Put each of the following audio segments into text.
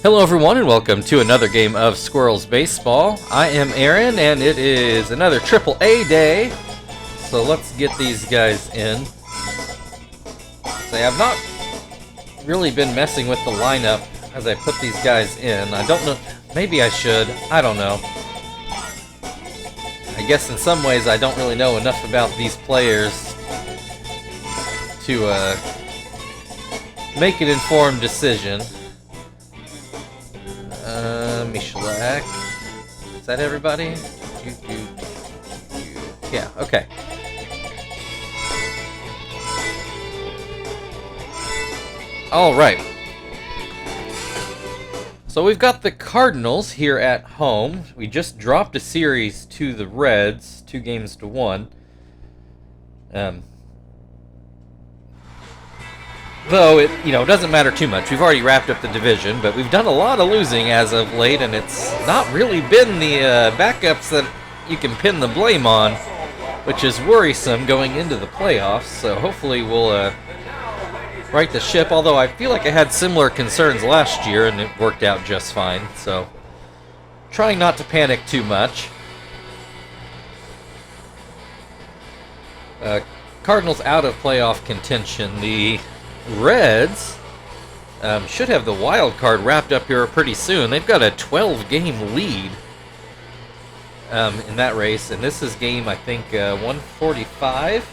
Hello everyone and welcome to another game of Squirrels Baseball. I am Aaron and it is another AAA day. So let's get these guys in. So I've not really been messing with the lineup as I put these guys in. I don't know, maybe I should, I don't know. I guess in some ways I don't really know enough about these players to make an informed decision. Michalak. Is that everybody? Yeah, okay. Alright. So we've got the Cardinals here at home. We just dropped a series to the Reds, 2-1. Though it, doesn't matter too much. We've already wrapped up the division, but we've done a lot of losing as of late, and it's not really been the backups that you can pin the blame on, which is worrisome going into the playoffs. So hopefully we'll right the ship, although I feel like I had similar concerns last year, and it worked out just fine. So trying not to panic too much. Cardinals out of playoff contention. The Reds should have the wild card wrapped up here pretty soon. They've got a 12-game lead in that race, and this is game, I think, 145.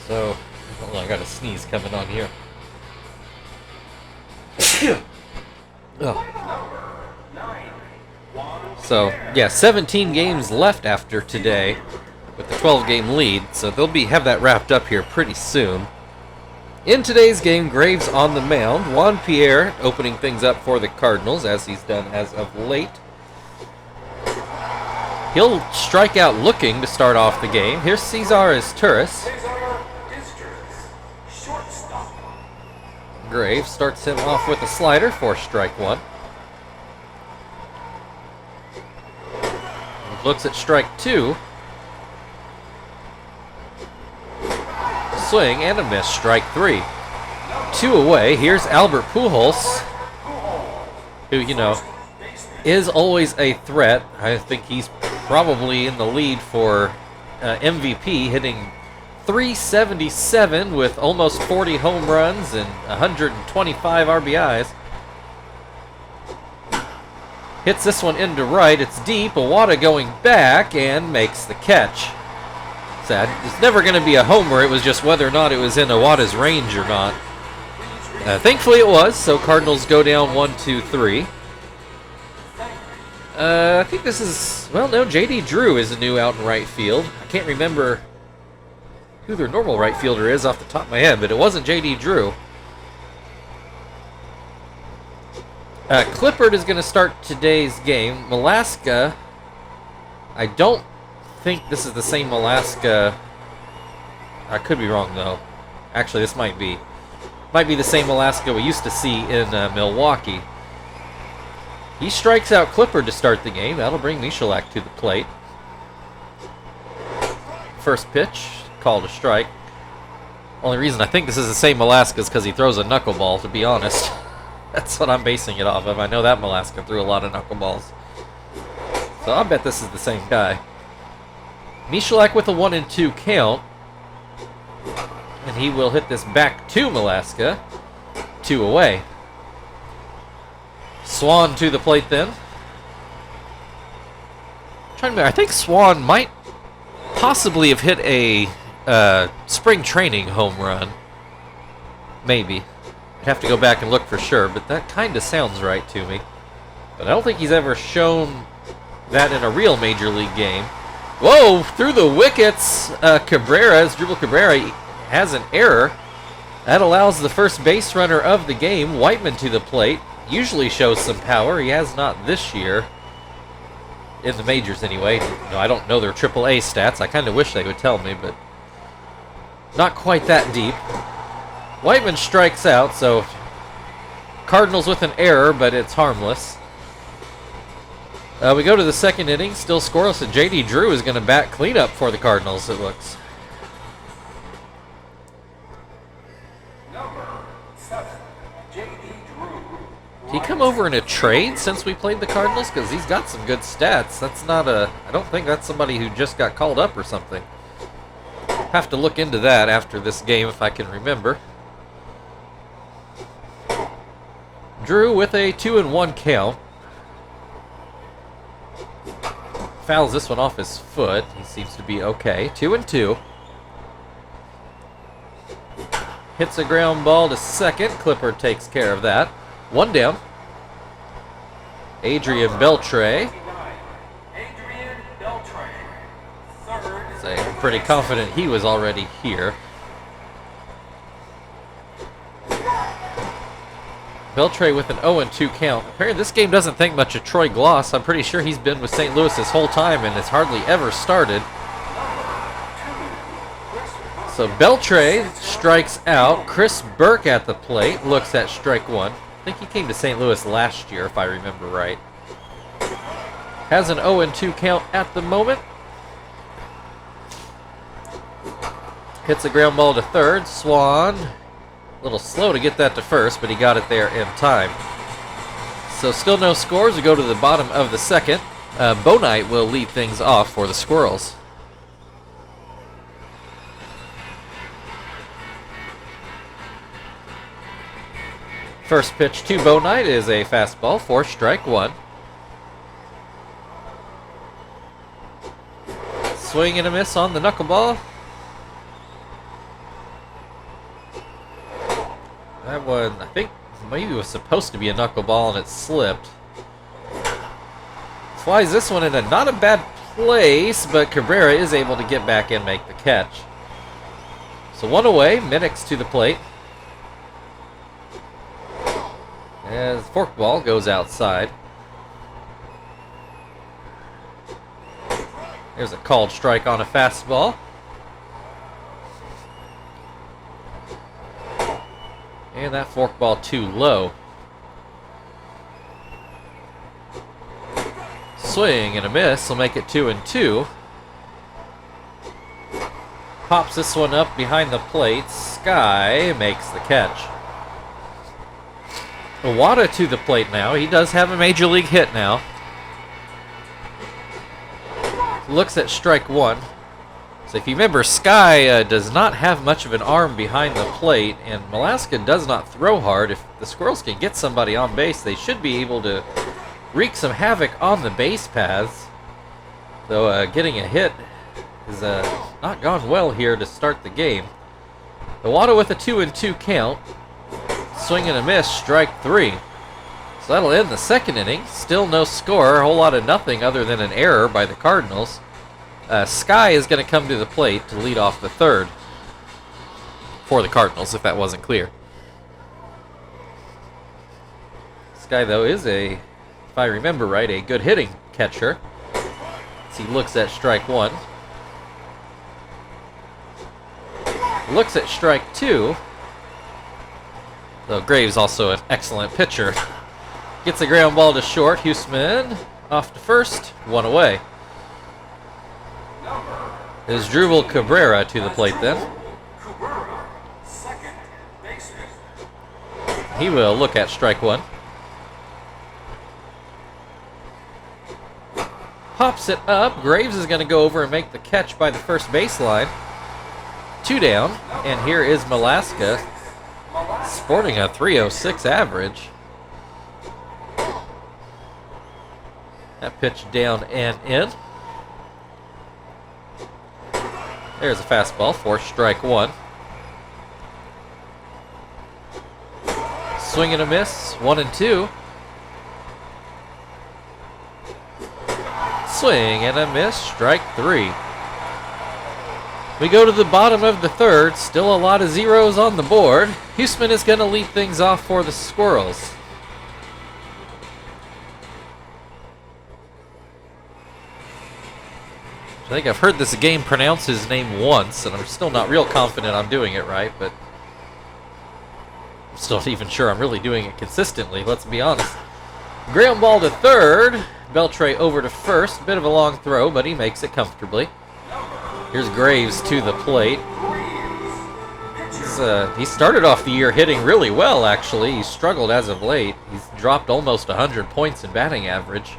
So, hold on, I got a sneeze coming on here. Oh. So, yeah, 17 games left after today with the 12-game lead, so they'll have that wrapped up here pretty soon. In today's game, Graves on the mound. Juan Pierre opening things up for the Cardinals, as he's done as of late. He'll strike out looking to start off the game. Here's Cesar Turris. Graves starts him off with a slider for strike one. Looks at strike two. Swing and a miss, strike three. 2 away. Here's Albert Pujols, who, is always a threat. I think he's probably in the lead for MVP, hitting .377 with almost 40 home runs and 125 RBIs. Hits this one into right. It's deep. Iwata going back and makes the catch. It's never going to be a homer. It was just whether or not it was in Iwata's range or not. Thankfully it was, so Cardinals go down 1-2-3. I think this is, well, no, J.D. Drew is a new out in right field. I can't remember who their normal right fielder is off the top of my head, but it wasn't J.D. Drew. Clippard is going to start today's game. Malaska, I don't think this is the same Alaska. I could be wrong though. Actually, this might be the same Alaska we used to see in Milwaukee. He strikes out Clippard to start the game. That'll bring Michalak to the plate. First pitch, called a strike. Only reason I think this is the same Alaska is because he throws a knuckleball, to be honest. That's what I'm basing it off of. I know that Alaska threw a lot of knuckleballs. So I'll bet this is the same guy. Michalak with a 1-2 count. And he will hit this back to Malaska. 2 away. Swan to the plate then. Trying to remember, I think Swan might possibly have hit a spring training home run. Maybe. I'd have to go back and look for sure, but that kind of sounds right to me. But I don't think he's ever shown that in a real major league game. Whoa, through the wickets, Dribble Cabrera has an error. That allows the first base runner of the game, Whiteman, to the plate. Usually shows some power. He has not this year. In the majors, anyway. I don't know their AAA stats. I kind of wish they would tell me, but not quite that deep. Whiteman strikes out, so Cardinals with an error, but it's harmless. We go to the second inning, still scoreless, and J.D. Drew is going to bat cleanup for the Cardinals, it looks. Number 7, J.D. Drew. Did he come over in a trade since we played the Cardinals? Because he's got some good stats. That's not a... I don't think that's somebody who just got called up or something. Have to look into that after this game if I can remember. Drew with a 2-1 count. Fouls this one off his foot. He seems to be okay. 2-2. Hits a ground ball to second. Clipper takes care of that. One down. Adrian Beltre. I'm pretty confident he was already here. Beltre with an 0-2 count. Apparently this game doesn't think much of Troy Gloss. I'm pretty sure he's been with St. Louis this whole time and has hardly ever started. So Beltre strikes out. Chris Burke at the plate looks at strike one. I think he came to St. Louis last year if I remember right. Has an 0-2 count at the moment. Hits a ground ball to third. Swan, a little slow to get that to first, but he got it there in time. So still no scores. We go to the bottom of the second. Bo Knight will lead things off for the Squirrels. First pitch to Bo Knight is a fastball for strike one. Swing and a miss on the knuckleball. That one, I think, maybe was supposed to be a knuckleball and it slipped. Flies this one in a not a bad place, but Cabrera is able to get back and make the catch. So one away, Minix to the plate. As forkball goes outside. There's a called strike on a fastball. And that forkball too low. Swing and a miss will make it 2-2. Pops this one up behind the plate. Sky makes the catch. Iwata to the plate now. He does have a major league hit now. Looks at strike one. So if you remember, Sky does not have much of an arm behind the plate, and Malaska does not throw hard. If the Squirrels can get somebody on base, they should be able to wreak some havoc on the base paths. Though getting a hit has not gone well here to start the game. Iwata with a 2-2 count. Swing and a miss, strike three. So that'll end the second inning. Still no score, a whole lot of nothing other than an error by the Cardinals. Sky is going to come to the plate to lead off the third for the Cardinals, if that wasn't clear. Sky, though, is if I remember right, a good hitting catcher. As he looks at strike one. Looks at strike two. Though Graves also an excellent pitcher. Gets a ground ball to short. Huseman off to first. One away. Is Drupal Cabrera to the plate then. He will look at strike one. Pops it up. Graves is going to go over and make the catch by the first baseline. Two down. And here is Malaska sporting a 306 average. That pitch down and in. There's a fastball for strike one. Swing and a miss, 1-2. Swing and a miss, strike three. We go to the bottom of the third, still a lot of zeros on the board. Huseman is going to lead things off for the Squirrels. I think I've heard this game pronounce his name once, and I'm still not real confident I'm doing it right, but I'm still not even sure I'm really doing it consistently, let's be honest. Ground ball to third. Beltre over to first. Bit of a long throw, but he makes it comfortably. Here's Graves to the plate. he started off the year hitting really well, actually. He's struggled as of late. He's dropped almost 100 points in batting average.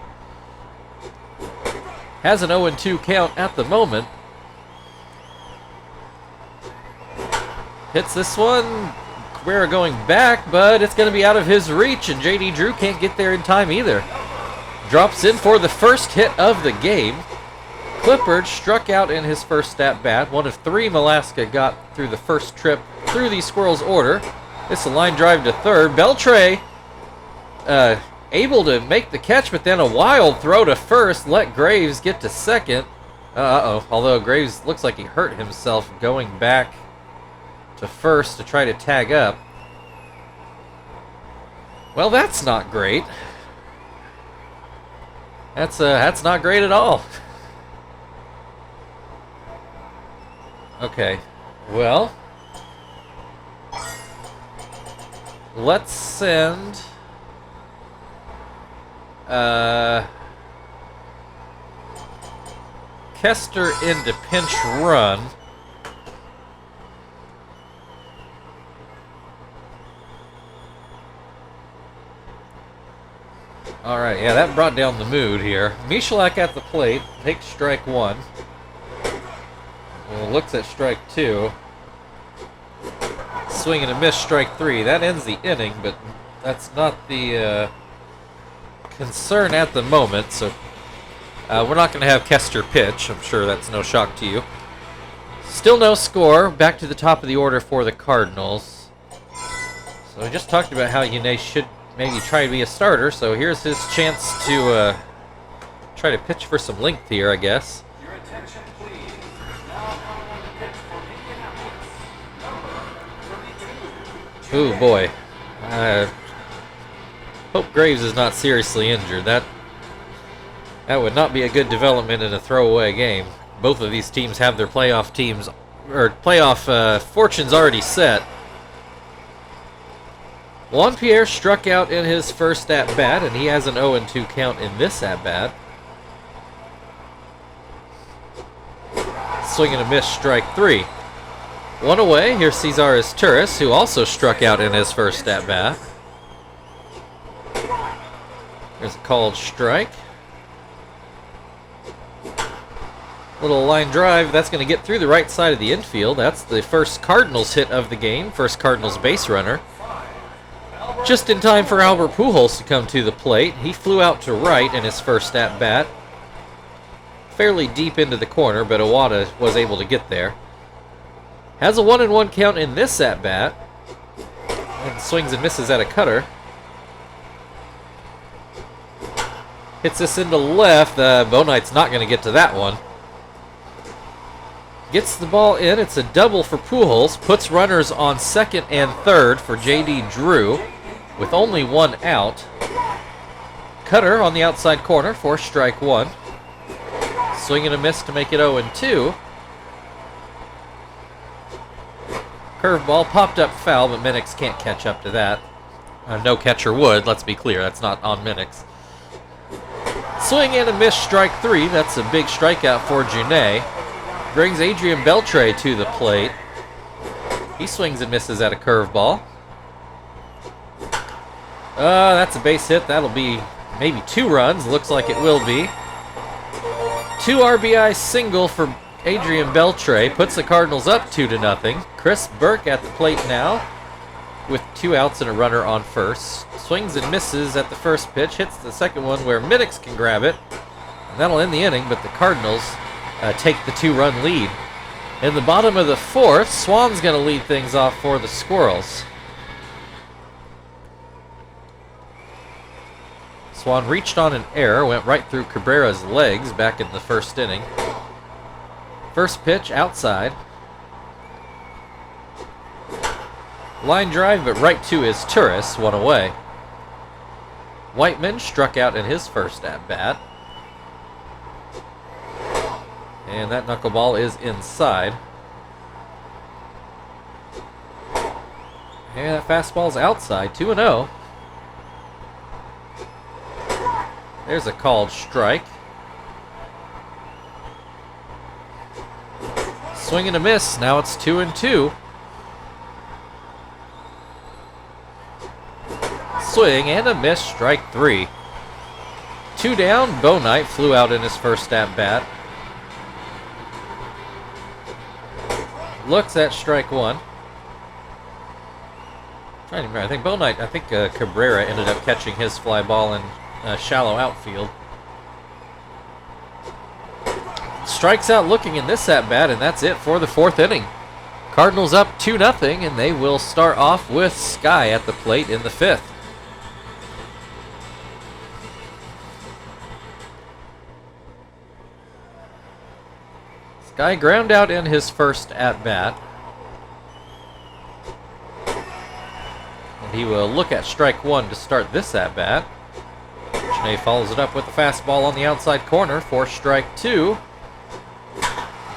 Has an 0-2 count at the moment. Hits this one. Cabrera going back, but it's going to be out of his reach, and J.D. Drew can't get there in time either. Drops in for the first hit of the game. Clippard struck out in his first at-bat. One of three Malaska got through the first trip through the Squirrels' order. It's a line drive to third. Beltre able to make the catch, but then a wild throw to first. Let Graves get to second. Although Graves looks like he hurt himself going back to first to try to tag up. Well, that's not great. That's not great at all. Okay, well, let's send Kester into pinch run. All right, yeah, that brought down the mood here. Michalak at the plate, takes strike one. Well, looks at strike two. Swing and a miss, strike three. That ends the inning, but that's not the concern at the moment. So we're not going to have Kester pitch. I'm sure that's no shock to you. Still no score. Back to the top of the order for the Cardinals. So we just talked about how Yunei should maybe try to be a starter. So here's his chance to try to pitch for some length here, I guess. Your attention, please. Now on the pitch for Indianapolis. Number 32. Ooh, boy. Hope Graves is not seriously injured. That would not be a good development in a throwaway game. Both of these teams have their playoff fortunes already set. Juan Pierre struck out in his first at-bat, and he has an 0-2 count in this at-bat. Swing and a miss, strike three. One away, here's Cesar Turris, who also struck out in his first at-bat. There's a called strike. Little line drive, that's going to get through the right side of the infield. That's the first Cardinals hit of the game, first Cardinals base runner. Just in time for Albert Pujols to come to the plate. He flew out to right in his first at-bat. Fairly deep into the corner, but Iwata was able to get there. Has a 1-1 count in this at-bat. And swings and misses at a cutter. Hits this into left. Bo Knight's not going to get to that one. Gets the ball in. It's a double for Pujols. Puts runners on second and third for J.D. Drew with only one out. Cutter on the outside corner for strike one. Swing and a miss to make it 0-2. Curveball popped up foul, but Minix can't catch up to that. No catcher would, let's be clear. That's not on Minix. Swing and a miss, strike three. That's a big strikeout for Junei. Brings Adrian Beltre to the plate. He swings and misses at a curveball. That's a base hit. That'll be maybe 2 runs. Looks like it will be. 2 RBI single for Adrian Beltre. Puts the Cardinals up 2-0. Chris Burke at the plate now with 2 outs and a runner on first. Swings and misses at the first pitch. Hits the second one where Minix can grab it. And that'll end the inning, but the Cardinals take the 2-run lead. In the bottom of the fourth, Swan's going to lead things off for the Squirrels. Swan reached on an error, went right through Cabrera's legs back in the first inning. First pitch outside. Line drive, but right to his Turris, one away. Whiteman struck out in his first at-bat. And that knuckleball is inside. And that fastball's outside, 2-0. There's a called strike. Swing and a miss. Now it's 2-2. Swing and a miss, strike 3. 2 down, Bo Knight flew out in his first at-bat. Looks at strike 1. Trying to remember, I think Bo Knight, Cabrera ended up catching his fly ball in shallow outfield. Strikes out looking in this at-bat, and that's it for the 4th inning. Cardinals up 2-0, and they will start off with Sky at the plate in the 5th. Sky ground out in his first at-bat. And he will look at strike 1 to start this at-bat. Cheney follows it up with a fastball on the outside corner for strike 2.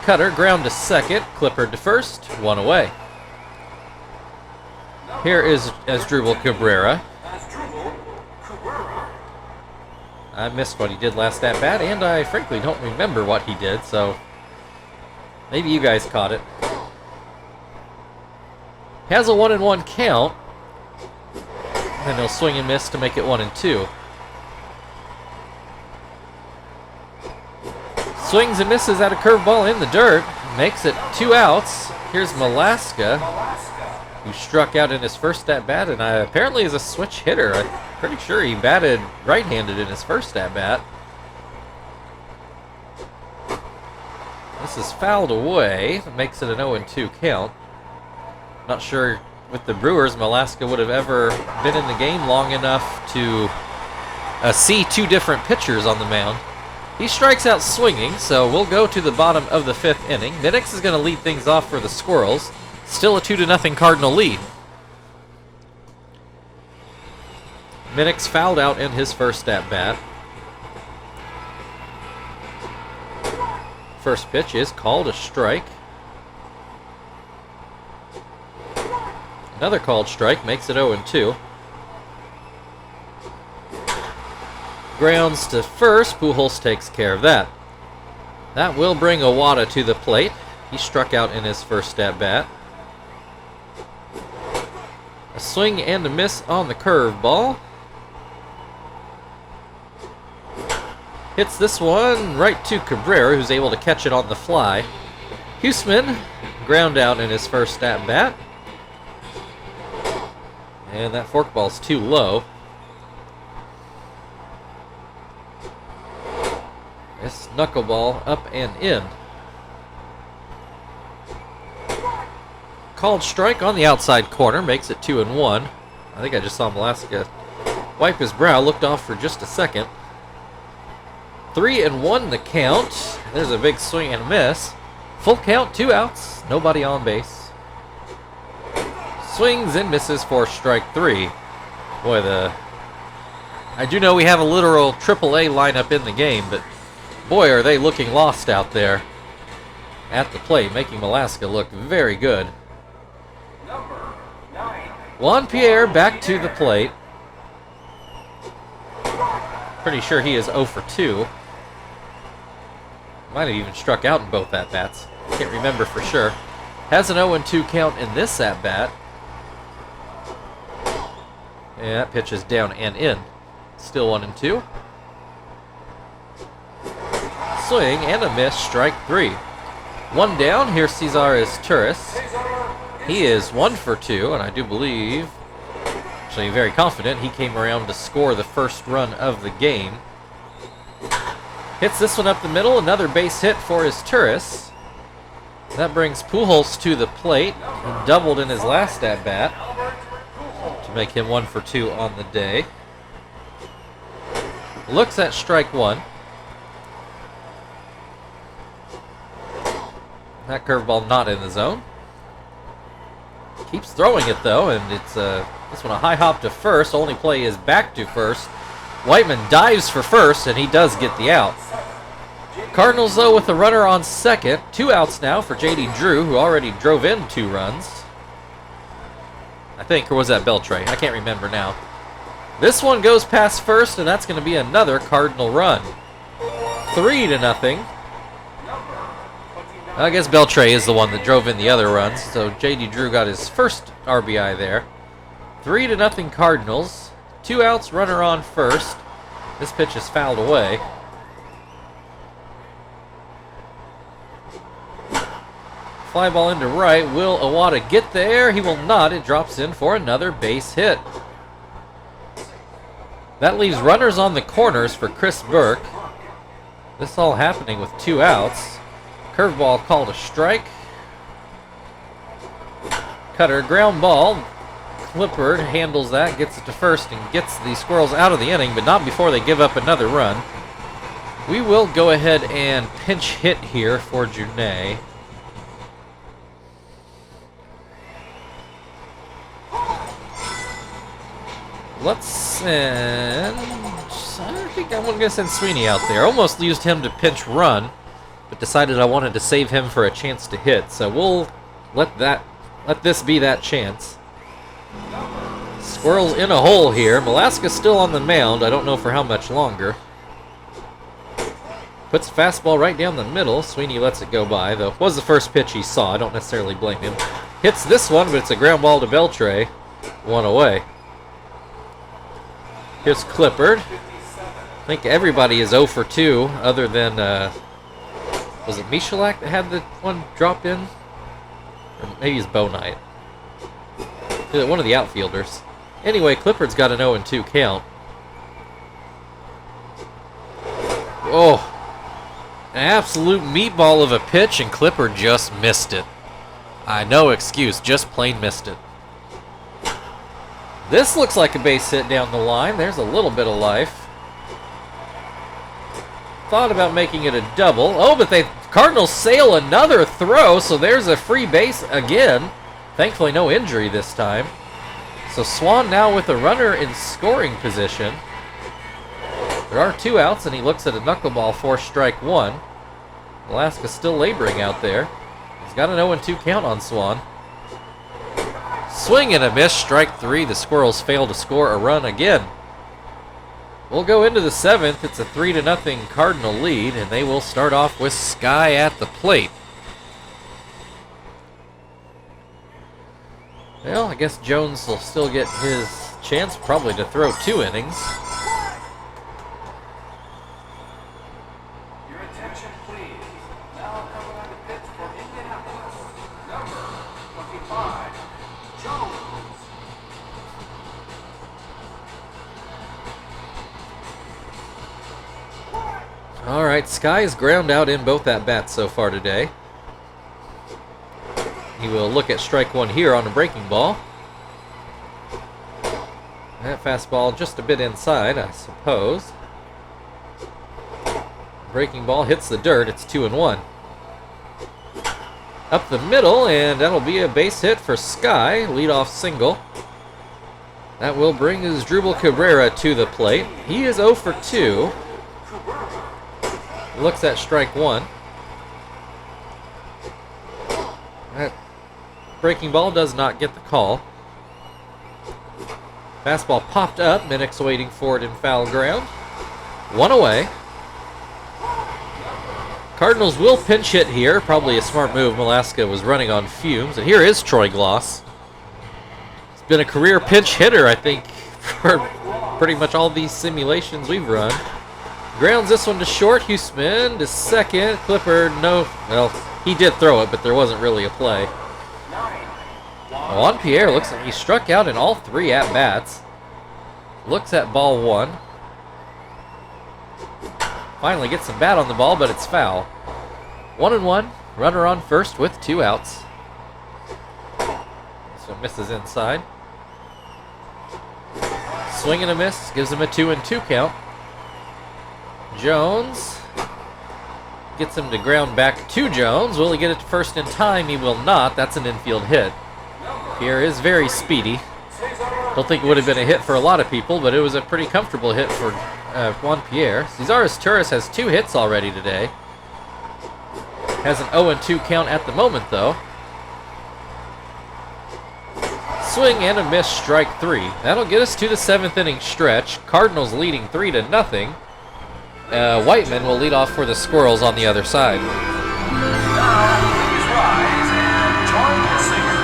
Cutter ground to second, Clippard to first, 1 away. Here is Asdrubal Cabrera. I missed what he did last at bat, and I frankly don't remember what he did, so maybe you guys caught it. Has a 1-1 count, and he'll swing and miss to make it 1-2. Swings and misses at a curveball in the dirt. Makes it 2 outs. Here's Malaska, who struck out in his first at-bat, and apparently is a switch hitter. I'm pretty sure he batted right-handed in his first at-bat. This is fouled away. Makes it an 0-2 count. Not sure with the Brewers, Malaska would have ever been in the game long enough to see 2 different pitchers on the mound. He strikes out swinging, so we'll go to the bottom of the 5th inning. Minix is going to lead things off for the Squirrels. Still a 2-0 Cardinal lead. Minix fouled out in his first at-bat. First pitch is called a strike. Another called strike makes it 0-2. Grounds to first, Pujols takes care of that. That will bring Iwata to the plate. He struck out in his first at-bat. A swing and a miss on the curveball. Hits this one right to Cabrera, who's able to catch it on the fly. Huseman ground out in his first at-bat. And that forkball's too low. This knuckleball up and in. Called strike on the outside corner, makes it 2-1. I think I just saw Malaska wipe his brow, looked off for just a second. 3-1 the count. There's a big swing and a miss. Full count, 2 outs, nobody on base. Swings and misses for strike 3. Boy, I do know we have a literal AAA lineup in the game, but boy, are they looking lost out there at the plate, making Malaska look very good. Juan Pierre back to the plate. Pretty sure he is 0 for 2. Might have even struck out in both at-bats. Can't remember for sure. Has an 0-2 count in this at-bat. Yeah, that pitch is down and in. Still 1-2. Swing and a miss, strike 3. 1 down, here's Cesar Turris. He is 1 for 2, and I do believe, actually very confident, he came around to score the first run of the game. Hits this one up the middle, another base hit for his Turris. That brings Pujols to the plate. He doubled in his last at-bat to make him 1 for 2 on the day. Looks at strike 1. That curveball not in the zone. Keeps throwing it though, and it's this one a high hop to first. Only play is back to first. Whiteman dives for first, and he does get the out. Cardinals though with a runner on second. 2 outs now for J.D. Drew, who already drove in 2 runs. I think, or was that Beltre? I can't remember now. This one goes past first, and that's going to be another Cardinal run. 3-0. I guess Beltre is the one that drove in the other runs, so J.D. Drew got his first RBI there. 3-0 Cardinals. 2 outs, runner on first. This pitch is fouled away. Fly ball into right. Will Iwata get there? He will not. It drops in for another base hit. That leaves runners on the corners for Chris Burke. This all happening with 2 outs. Curveball called a strike. Cutter, ground ball. Clippard handles that, gets it to first, and gets the Squirrels out of the inning, but not before they give up another run. We will go ahead and pinch hit here for Juné. Let's send... I think I'm going to send Sweeney out there. Almost used him to pinch run, but decided I wanted to save him for a chance to hit. So we'll let this be that chance. Squirrels in a hole here. Malaska's still on the mound. I don't know for how much longer. Puts fastball right down the middle. Sweeney lets it go by, though it was the first pitch he saw. I don't necessarily blame him. Hits this one, but it's a ground ball to Beltre. 1 away. Here's Clippard. I think everybody is 0 for 2, other than, was it Michalak that had the one drop in? Or maybe it's Bo Knight. One of the outfielders. Anyway, Clippard's got an 0-2 count. Oh, an absolute meatball of a pitch, and Clippard just missed it. No excuse, just plain missed it. This looks like a base hit down the line. There's a little bit of life. Thought about making it a double. Oh, but Cardinals sail another throw, so there's a free base again. Thankfully, no injury this time. So Swan now with a runner in scoring position. There are 2 outs, and he looks at a knuckleball for strike 1. Alaska's still laboring out there. He's got an 0-2 count on Swan. Swing and a miss, strike 3. The Squirrels fail to score a run again. We'll go into the 7th. It's a 3-0 Cardinal lead, and they will start off with Sky at the plate. Well, I guess Jones will still get his chance, probably to throw 2 innings. Your attention, please. Now coming on the pitch for Indianapolis, number 25, Jones. All right, Sky's ground out in both at-bats so far today. He will look at strike 1 here on a breaking ball. That fastball just a bit inside, I suppose. Breaking ball hits the dirt. It's 2-1. Up the middle, and that'll be a base hit for Sky. Leadoff single. That will bring Asdrubal Cabrera to the plate. He is 0 for 2. Looks at strike 1. That breaking ball does not get the call. Fastball popped up. Minnick's waiting for it in foul ground. 1 away. Cardinals will pinch hit here. Probably a smart move. Malaska was running on fumes. And here is Troy Gloss. He's been a career pinch hitter, I think, for pretty much all these simulations we've run. Grounds this one to short. Huseman to second. Clippard, no. Well, he did throw it, but there wasn't really a play. Juan Pierre looks like he struck out in all 3 at-bats. Looks at ball 1. Finally gets some bat on the ball, but it's foul. 1-1. Runner on first with 2 outs. This one misses inside. Swing and a miss. Gives him a 2-2 count. Jones gets him to ground back to Jones. Will he get it to first in time? He will not. That's an infield hit. Pierre is very speedy. Don't think it would have been a hit for a lot of people, but it was a pretty comfortable hit for Juan Pierre. Cesaris Turris has 2 hits already today. Has an 0-2 count at the moment, though. Swing and a miss, strike 3. That'll get us to the 7th inning stretch. Cardinals leading 3-0. Whiteman will lead off for the Squirrels on the other side. Now, please rise and join the singer.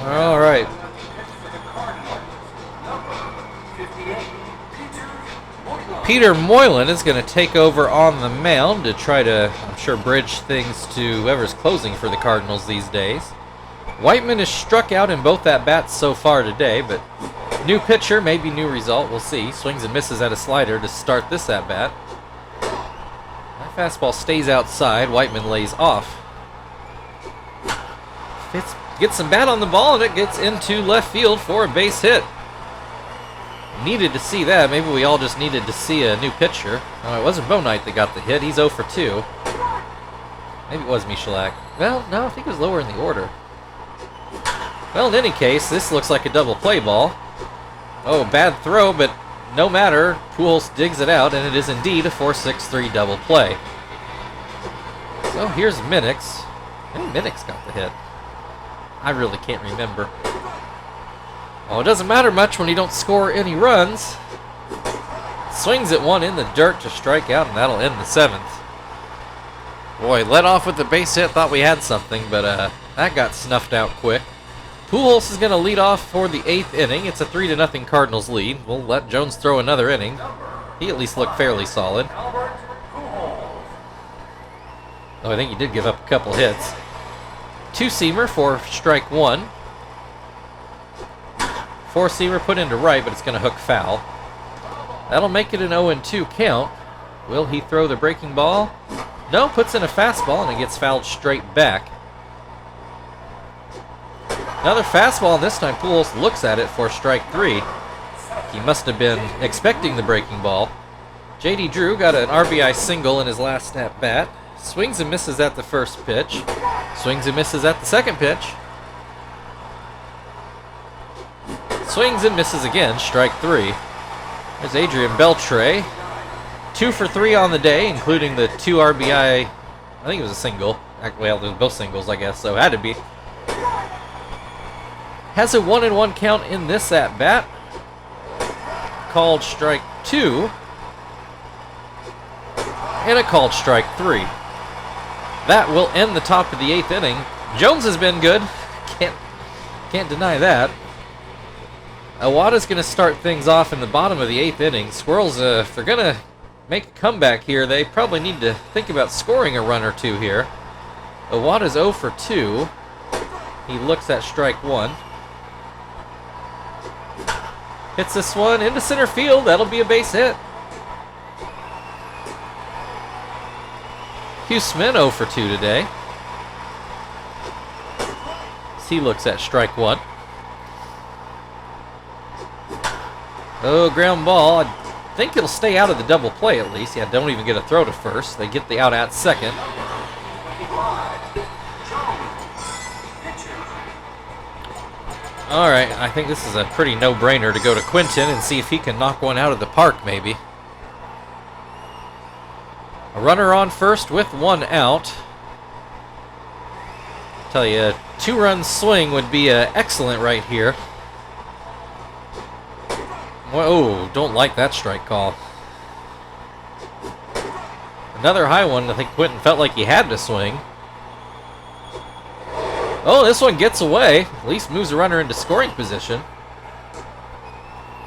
All right. Peter Moylan is going to take over on the mound to try to, I'm sure, bridge things to whoever's closing for the Cardinals these days. Whiteman is struck out in both at-bats so far today, but new pitcher, maybe new result, we'll see. Swings and misses at a slider to start this at-bat. That fastball stays outside. Whiteman lays off. Fitz gets some bat on the ball, and it gets into left field for a base hit. Needed to see that. Maybe we all just needed to see a new pitcher. Oh, it wasn't Bo Knight that got the hit. He's 0 for 2. Maybe it was Michalak. Well, no, I think it was lower in the order. Well, in any case, this looks like a double play ball. Oh, bad throw, but no matter. Pujols digs it out, and it is indeed a 4-6-3 double play. So here's Minix. Maybe Minix got the hit. I really can't remember. Oh, it doesn't matter much when you don't score any runs. Swings at one in the dirt to strike out, and that'll end the 7th. Boy, led off with the base hit, thought we had something, but that got snuffed out quick. Pujols is going to lead off for the 8th inning. It's a 3-0 Cardinals lead. We'll let Jones throw another inning. He at least looked fairly solid. Oh, I think he did give up a couple hits. Two-seamer for strike one. Four-seamer put into right, but it's going to hook foul. That'll make it an 0-2 count. Will he throw the breaking ball? No, puts in a fastball, and it gets fouled straight back. Another fastball, and this time Pujols looks at it for strike three. He must have been expecting the breaking ball. J.D. Drew got an RBI single in his last at-bat. Swings and misses at the first pitch. Swings and misses at the second pitch. Swings and misses again, strike three. There's Adrian Beltre. 2 for 3 on the day, including the 2 RBI. I think it was a single. Well, it was both singles, I guess, so it had to be. Has a 1-1 count in this at-bat. Called strike 2. And a called strike 3. That will end the top of the 8th inning. Jones has been good. Can't deny that. Iwata's going to start things off in the bottom of the 8th inning. Squirrels, if they're going to make a comeback here, they probably need to think about scoring a run or two here. Iwata's 0 for 2. He looks at strike one. Hits this one into center field. That'll be a base hit. Hugh Smith 0 for 2 today. He looks at strike one. Oh, ground ball. I think it'll stay out of the double play at least. Yeah, don't even get a throw to first. They get the out at second. All right, I think this is a pretty no-brainer to go to Quinton and see if he can knock one out of the park, maybe. A runner on first with one out. Tell you, a 2-run swing would be excellent right here. Oh, don't like that strike call. Another high one. I think Quinton felt like he had to swing. Oh, this one gets away. At least moves the runner into scoring position.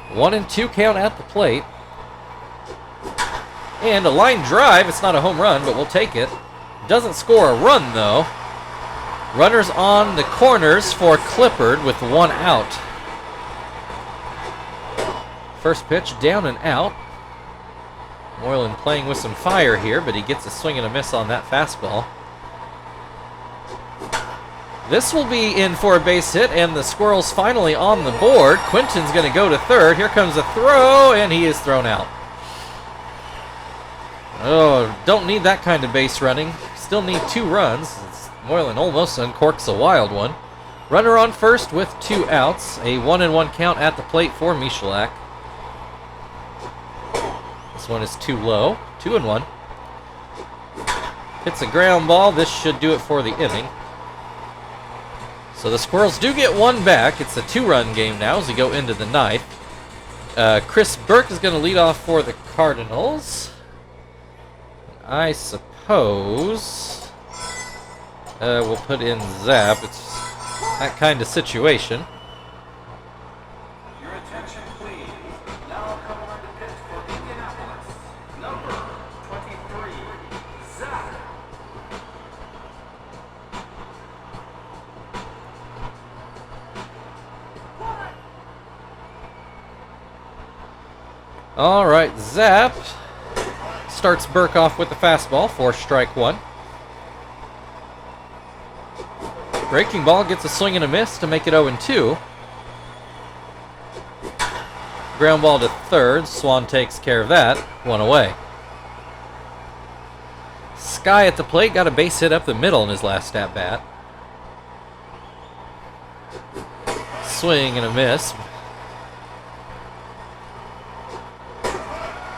1-2 count at the plate. And a line drive. It's not a home run, but we'll take it. Doesn't score a run, though. Runners on the corners for Clippard with one out. First pitch down and out. Moylan playing with some fire here, but he gets a swing and a miss on that fastball. This will be in for a base hit, and the Squirrels finally on the board. Quinton's going to go to third. Here comes a throw, and he is thrown out. Oh, don't need that kind of base running. Still need 2 runs. Moylan almost uncorks a wild one. Runner on first with 2 outs. A 1-1 count at the plate for Michalak. This one is too low. 2-1. Hits a ground ball. This should do it for the inning. So the Squirrels do get one back. It's a 2-run game now as we go into the 9th. Chris Burke is going to lead off for the Cardinals. I suppose we'll put in Zapp. It's that kind of situation. Your attention, please. Now coming on to pitch for Indianapolis, number 23, Zach. All right, Zap starts Burke off with the fastball for strike one. Breaking ball gets a swing and a miss to make it 0-2. Ground ball to third. Swan takes care of that. One away. Sky at the plate got a base hit up the middle in his last at bat. Swing and a miss.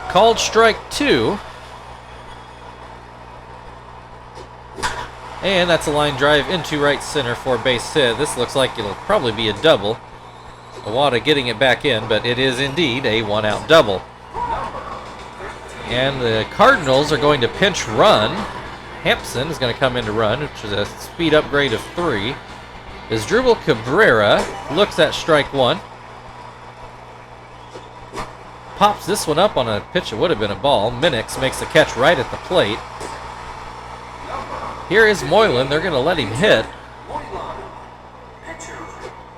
Called strike two. And that's a line drive into right center for a base hit. This looks like it'll probably be a double. Iwata getting it back in, but it is indeed a one-out double. And the Cardinals are going to pinch run. Hampson is going to come in to run, which is a speed upgrade of 3. As Dribble Cabrera looks at strike one. Pops this one up on a pitch that would have been a ball. Minix makes the catch right at the plate. Here is Moylan. They're going to let him hit,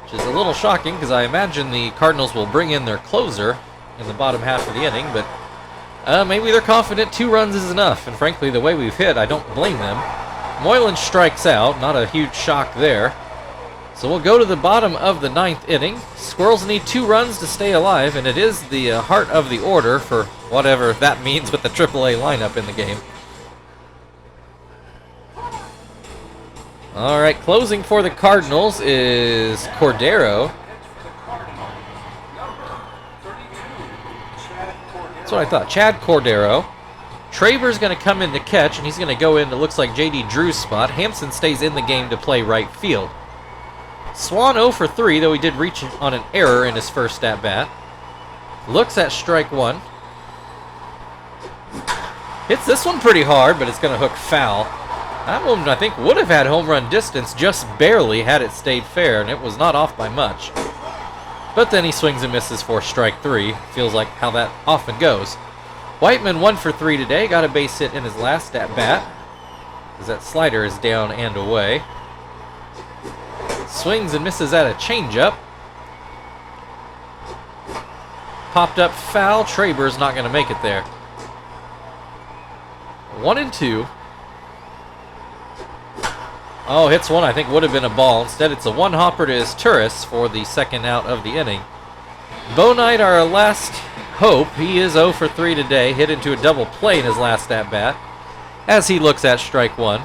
which is a little shocking because I imagine the Cardinals will bring in their closer in the bottom half of the inning, but maybe they're confident 2 runs is enough, and frankly, the way we've hit, I don't blame them. Moylan strikes out. Not a huge shock there. So we'll go to the bottom of the 9th inning. Squirrels need 2 runs to stay alive, and it is the heart of the order for whatever that means with the AAA lineup in the game. All right, closing for the Cardinals is Cordero. That's what I thought. Chad Cordero. Traber's going to come in to catch, and he's going to go in, it looks like J.D. Drew's spot. Hampson stays in the game to play right field. Swan 0 for 3, though he did reach on an error in his first at-bat. Looks at strike one. Hits this one pretty hard, but it's going to hook foul. That one, I think, would have had home run distance just barely had it stayed fair, and it was not off by much. But then he swings and misses for strike 3. Feels like how that often goes. Whiteman 1 for 3 today. Got a base hit in his last at-bat, as that slider is down and away. Swings and misses at a changeup. Popped up foul. Traber's not going to make it there. 1-2. Oh, hits one I think would have been a ball. Instead, it's a one-hopper to his Turris for the second out of the inning. Bo Knight, our last hope. He is 0 for 3 today. Hit into a double play in his last at-bat as he looks at strike one.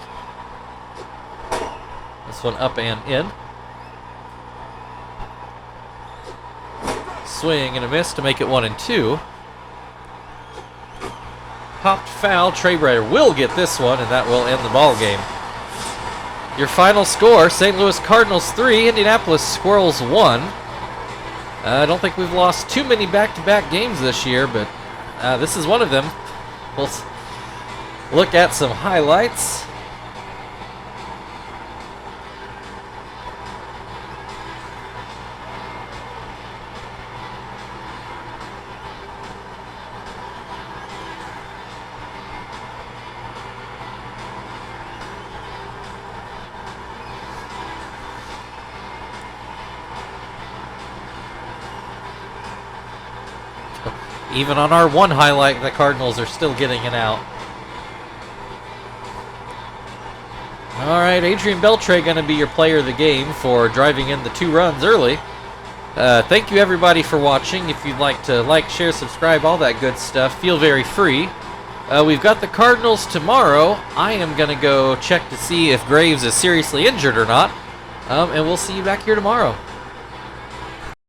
This one up and in. Swing and a miss to make it 1-2. Popped foul. Traber will get this one, and that will end the ball game. Your final score, St. Louis Cardinals 3, Indianapolis Squirrels 1. I don't think we've lost too many back-to-back games this year, but this is one of them. We'll look at some highlights. Even on our one highlight, the Cardinals are still getting it out. All right, Adrian Beltre going to be your player of the game for driving in the 2 runs early. Thank you, everybody, for watching. If you'd like to like, share, subscribe, all that good stuff, feel very free. We've got the Cardinals tomorrow. I am going to go check to see if Graves is seriously injured or not. And we'll see you back here tomorrow.